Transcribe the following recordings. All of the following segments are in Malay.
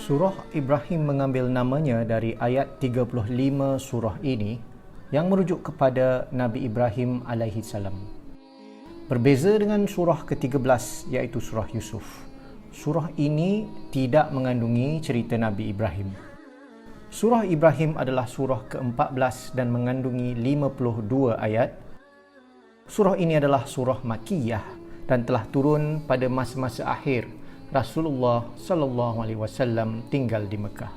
Surah Ibrahim mengambil namanya dari ayat 35 surah ini yang merujuk kepada Nabi Ibrahim alaihi salam. Berbeza dengan surah ke-13 iaitu surah Yusuf. Surah ini tidak mengandungi cerita Nabi Ibrahim. Surah Ibrahim adalah surah ke-14 dan mengandungi 52 ayat. Surah ini adalah surah Makkiyah dan telah turun pada masa-masa akhir Rasulullah sallallahu alaihi wasallam tinggal di Mekah.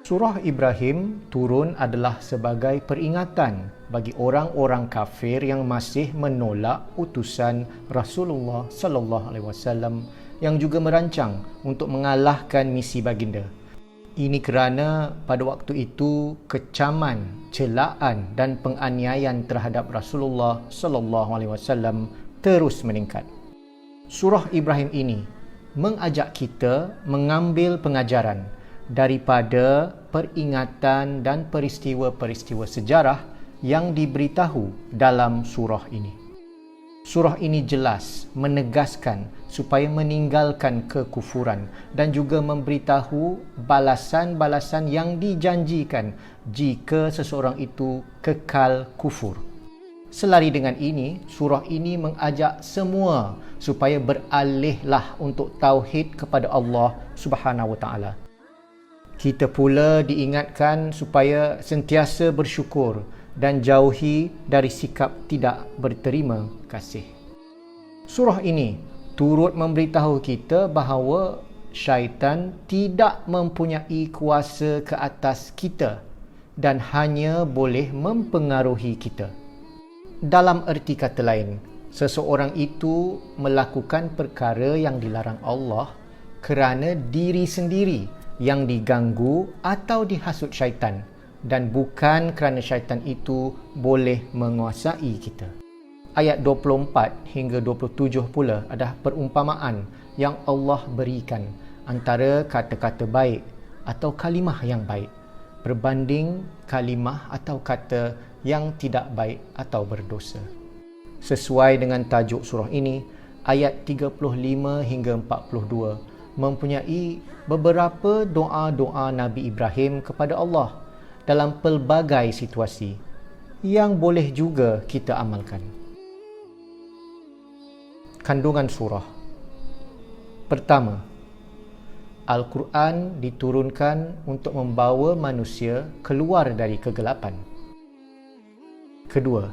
Surah Ibrahim turun adalah sebagai peringatan bagi orang-orang kafir yang masih menolak utusan Rasulullah sallallahu alaihi wasallam yang juga merancang untuk mengalahkan misi baginda. Ini kerana pada waktu itu kecaman, celaan dan penganiayaan terhadap Rasulullah sallallahu alaihi wasallam terus meningkat. Surah Ibrahim ini mengajak kita mengambil pengajaran daripada peringatan dan peristiwa-peristiwa sejarah yang diberitahu dalam surah ini. Surah ini jelas menegaskan supaya meninggalkan kekufuran dan juga memberitahu balasan-balasan yang dijanjikan jika seseorang itu kekal kufur. Selari dengan ini, surah ini mengajak semua supaya beralihlah untuk tauhid kepada Allah Subhanahu Wa Taala. Kita pula diingatkan supaya sentiasa bersyukur dan jauhi dari sikap tidak berterima kasih. Surah ini turut memberitahu kita bahawa syaitan tidak mempunyai kuasa ke atas kita dan hanya boleh mempengaruhi kita. Dalam erti kata lain, seseorang itu melakukan perkara yang dilarang Allah kerana diri sendiri yang diganggu atau dihasut syaitan dan bukan kerana syaitan itu boleh menguasai kita. Ayat 24 hingga 27 pula adalah perumpamaan yang Allah berikan antara kata-kata baik atau kalimah yang baik berbanding kalimah atau kata yang tidak baik atau berdosa. Sesuai dengan tajuk surah ini, ayat 35 hingga 42 mempunyai beberapa doa-doa Nabi Ibrahim kepada Allah dalam pelbagai situasi yang boleh juga kita amalkan. Kandungan surah. Pertama, Al-Quran diturunkan untuk membawa manusia keluar dari kegelapan. Kedua,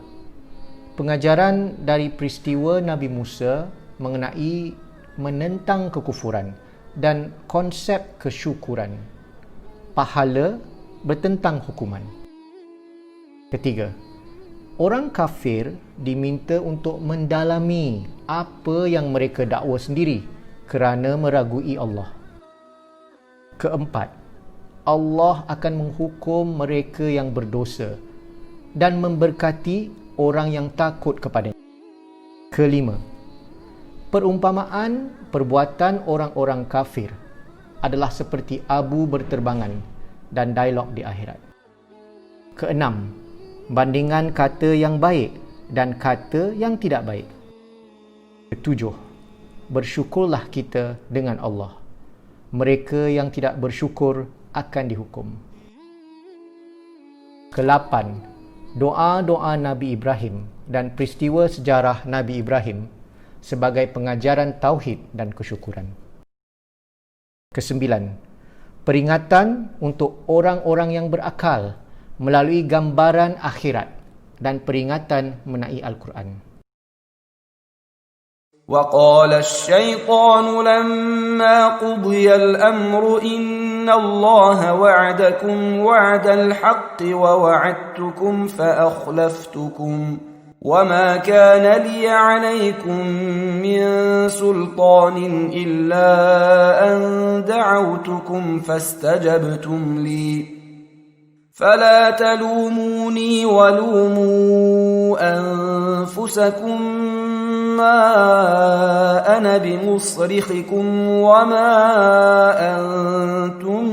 pengajaran dari peristiwa Nabi Musa mengenai menentang kekufuran dan konsep kesyukuran. Pahala bertentang hukuman. Ketiga, orang kafir diminta untuk mendalami apa yang mereka dakwa sendiri kerana meragui Allah. Keempat, Allah akan menghukum mereka yang berdosa dan memberkati orang yang takut kepadanya. Kelima, perumpamaan perbuatan orang-orang kafir adalah seperti abu berterbangan dan dialog di akhirat. Keenam, bandingan kata yang baik dan kata yang tidak baik. Ketujuh, bersyukurlah kita dengan Allah. Mereka yang tidak bersyukur akan dihukum. Kelapan, doa-doa Nabi Ibrahim dan peristiwa sejarah Nabi Ibrahim sebagai pengajaran tauhid dan kesyukuran. Kesembilan, peringatan untuk orang-orang yang berakal melalui gambaran akhirat dan peringatan mengenai Al-Quran. وقال الشيطان لما قضي الأمر إن الله وعدكم وعد الحق ووعدتكم فأخلفتكم وما كان لي عليكم من سلطان إلا أن دعوتكم فاستجبتم لي فلا تلوموني ولوموا أنفسكم ما أنا بمصرخكم وما أنتم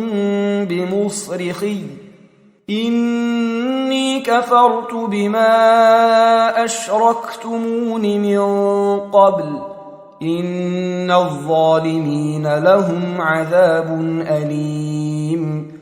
بمصرخي إني كفرت بما أشركتمون من قبل إن الظالمين لهم عذاب أليم